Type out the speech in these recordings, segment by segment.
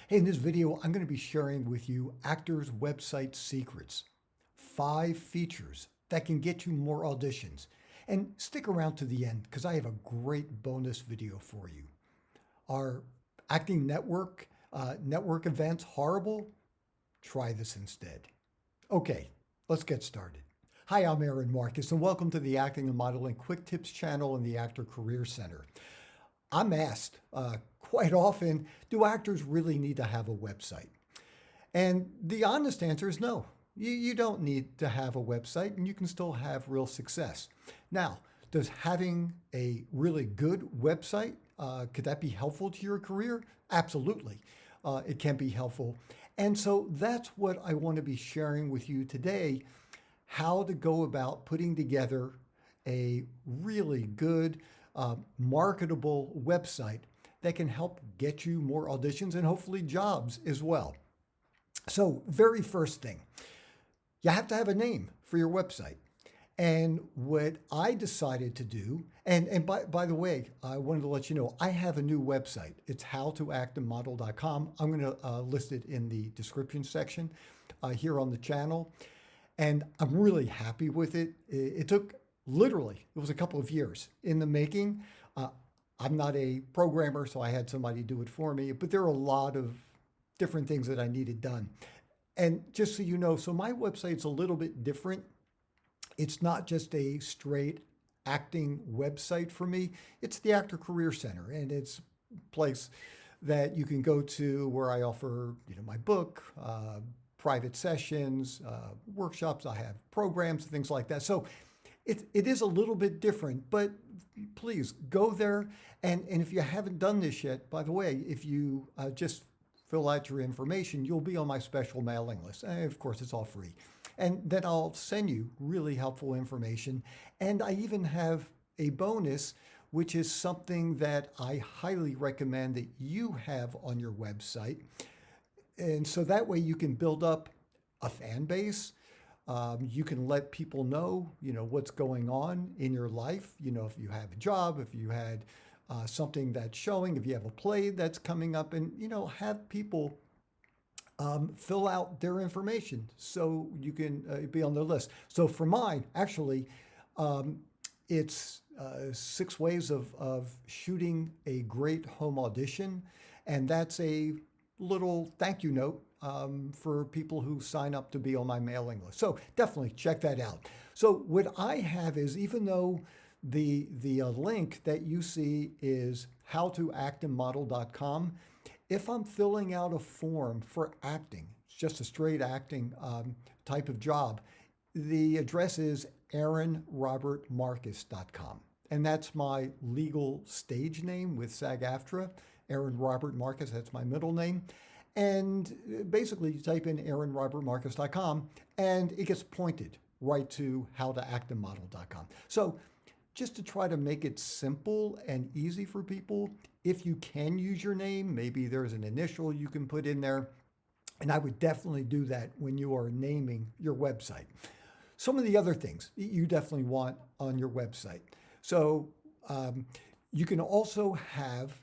Hey, in this video, I'm going to be sharing with you actors' website secrets. 5 features that can get you more auditions. And stick around to the end because I have a great bonus video for you. Are acting network events horrible? Try this instead. Okay, let's get started. Hi, I'm Aaron Marcus, and welcome to the Acting and Modeling Quick Tips channel in the Actor Career Center. I'm asked quite often, do actors really need to have a website? And the honest answer is no. You don't need to have a website and you can still have real success. Now, does having a really good website, could that be helpful to your career? Absolutely. It can be helpful. And so that's what I want to be sharing with you today, how to go about putting together a really good, marketable website that can help get you more auditions and hopefully jobs as well. So, very first thing, you have to have a name for your website. And what I decided to do, and by the way, I wanted to let you know, I have a new website. It's howtoactandmodel.com. I'm going to list it in the description section here on the channel. And I'm really happy with it. It took literally, it was a couple of years in the making. I'm not a programmer, so I had somebody do it for me, but there are a lot of different things that I needed done. And just so you know, so my website's a little bit different. It's not just a straight acting website for me. It's the Actor Career Center, and it's a place that you can go to where I offer, my book, private sessions, workshops. I have programs, things like that. So it is a little bit different, but please go there. And if you haven't done this yet, by the way, if you just fill out your information, you'll be on my special mailing list. And of course, it's all free. And then I'll send you really helpful information. And I even have a bonus, which is something that I highly recommend that you have on your website. And so that way you can build up a fan base. You can let people know, what's going on in your life. If you have a job, if you had something that's showing, if you have a play that's coming up, and, have people fill out their information so you can be on their list. So for mine, actually, it's 6 ways of shooting a great home audition. And that's a little thank you note for people who sign up to be on my mailing list. So definitely check that out. So what I have is, even though the link that you see is howtoactandmodel.com, if I'm filling out a form for acting, it's just a straight acting type of job, the address is aaronrobertmarcus.com. And that's my legal stage name with SAG-AFTRA. Aaron Robert Marcus, that's my middle name. And basically you type in aaronrobertmarcus.com and it gets pointed right to howtoactandmodel.com. So just to try to make it simple and easy for people, if you can use your name, maybe there's an initial you can put in there. And I would definitely do that when you are naming your website. Some of the other things you definitely want on your website. So you can also have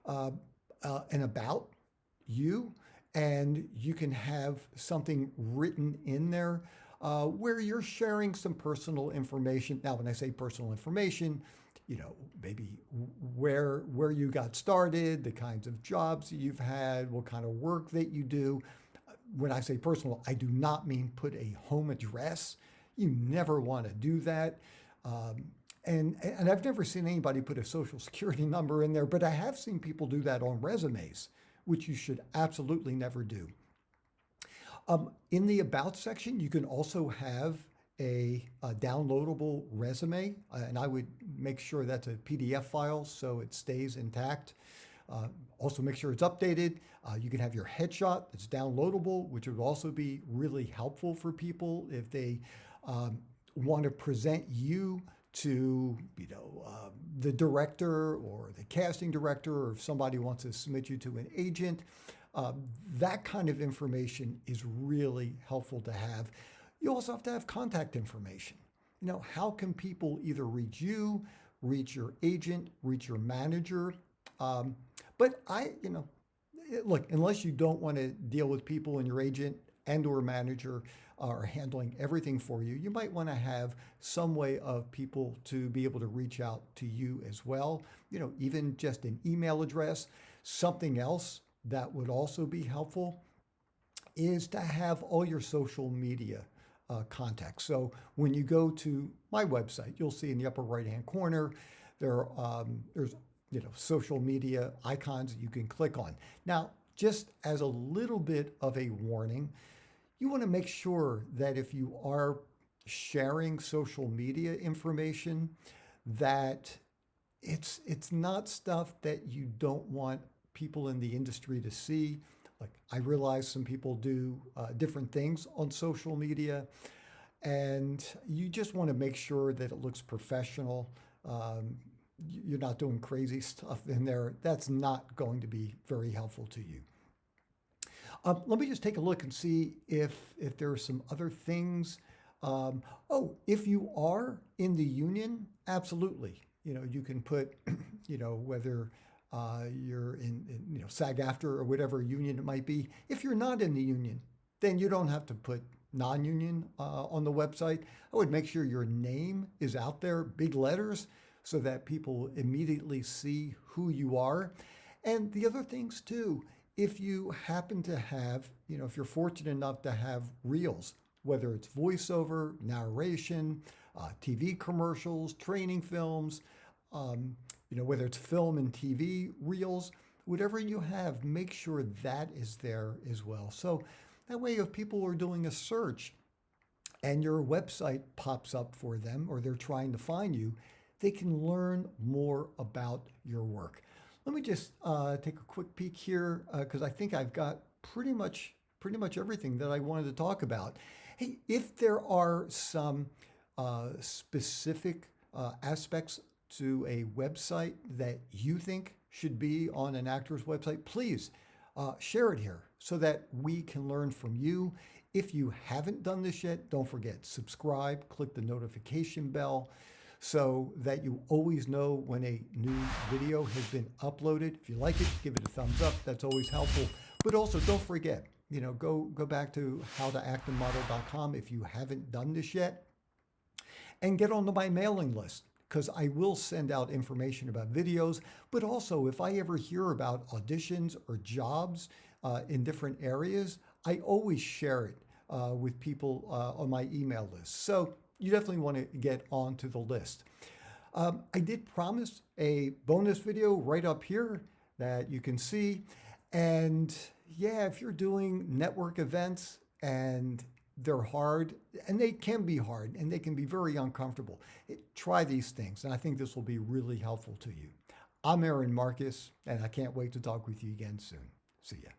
an about you, and you can have something written in there where you're sharing some personal information. Now, when I say personal information, maybe where you got started, the kinds of jobs that you've had, what kind of work that you do. When I say personal, I do not mean put a home address. You never want to do that. And I've never seen anybody put a social security number in there, but I have seen people do that on resumes, which you should absolutely never do. In the About section, you can also have a downloadable resume, and I would make sure that's a PDF file so it stays intact. Also make sure it's updated. You can have your headshot that's downloadable, which would also be really helpful for people if they want to present you to the director or the casting director, or if somebody wants to submit you to an agent. That kind of information is really helpful to have. You also have to have contact information. How can people either reach you, reach your agent, reach your manager? But look, unless you don't want to deal with people and your agent and or manager are handling everything for you, you might want to have some way of people to be able to reach out to you as well. Even just an email address. Something else that would also be helpful is to have all your social media contacts. So when you go to my website, you'll see in the upper right hand corner there's social media icons that you can click on. Now, just as a little bit of a warning, you want to make sure that if you are sharing social media information, that it's not stuff that you don't want people in the industry to see. Like, I realize some people do different things on social media, and you just want to make sure that it looks professional. You're not doing crazy stuff in there. That's not going to be very helpful to you. Let me just take a look and see if there are some other things. If you are in the union, absolutely. You can put, whether you're in SAG-AFTRA or whatever union it might be. If you're not in the union, then you don't have to put non-union on the website. I would make sure your name is out there, big letters, so that people immediately see who you are. And the other things too, if you happen to have, if you're fortunate enough to have reels, whether it's voiceover, narration, TV commercials, training films, whether it's film and TV reels, whatever you have, make sure that is there as well. So that way, if people are doing a search and your website pops up for them or they're trying to find you, they can learn more about your work. Let me just take a quick peek here because I think I've got pretty much everything that I wanted to talk about. Hey, if there are some specific aspects to a website that you think should be on an actor's website, please share it here so that we can learn from you. If you haven't done this yet, don't forget, subscribe, click the notification bell so that you always know when a new video has been uploaded. If you like it, give it a thumbs up. That's always helpful. But also don't forget, go back to howtoactandmodel.com if you haven't done this yet, and get onto my mailing list, because I will send out information about videos, but also if I ever hear about auditions or jobs in different areas, I always share it with people on my email list. So you definitely want to get onto the list. I did promise a bonus video right up here that you can see. And yeah, if you're doing network events and they're hard, and they can be hard, and they can be very uncomfortable, try these things. And I think this will be really helpful to you. I'm Aaron Marcus, and I can't wait to talk with you again soon. See ya.